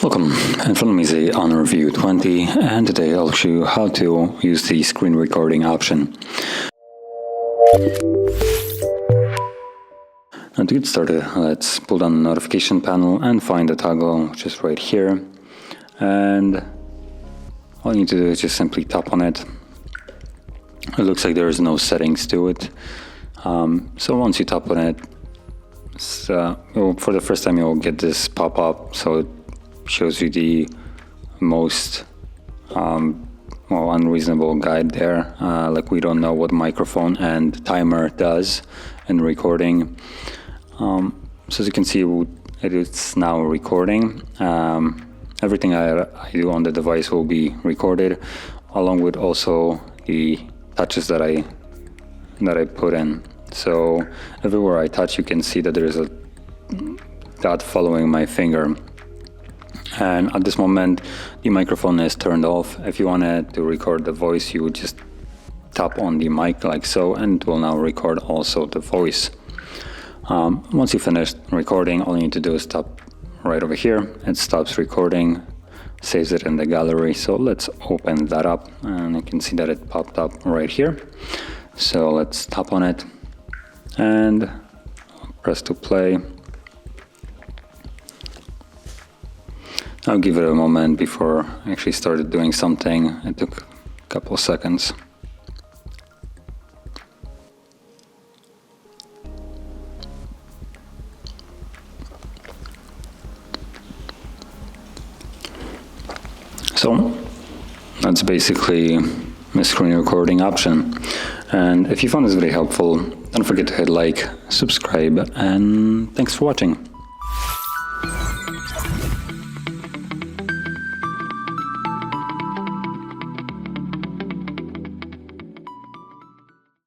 Welcome, in front of me is a Honor View 20, and today I'll show you how to use the screen recording option. Now to get started, let's pull down the notification panel and find the toggle, which is right here. And all you need to do is just simply tap on it. It looks like there is no settings to it. So once you tap on it, for the first time you'll get this pop-up, so it shows you the most unreasonable guide there. Like we don't know what microphone and timer does in recording. So as you can see, it's now recording. Everything I do on the device will be recorded, along with also the touches that I put in. So everywhere I touch, you can see that there is a dot following my finger. And at this moment, the microphone is turned off. If you wanted to record the voice, you would just tap on the mic like so, and it will now record also the voice. Once you finish recording, all you need to do is tap right over here. It stops recording, saves it in the gallery. So let's open that up, and you can see that it popped up right here. So let's tap on it and press to play. I'll give it a moment before I actually started doing something. It took a couple of seconds. So that's basically the screen recording option. And if you found this video helpful, don't forget to hit like, subscribe, and thanks for watching.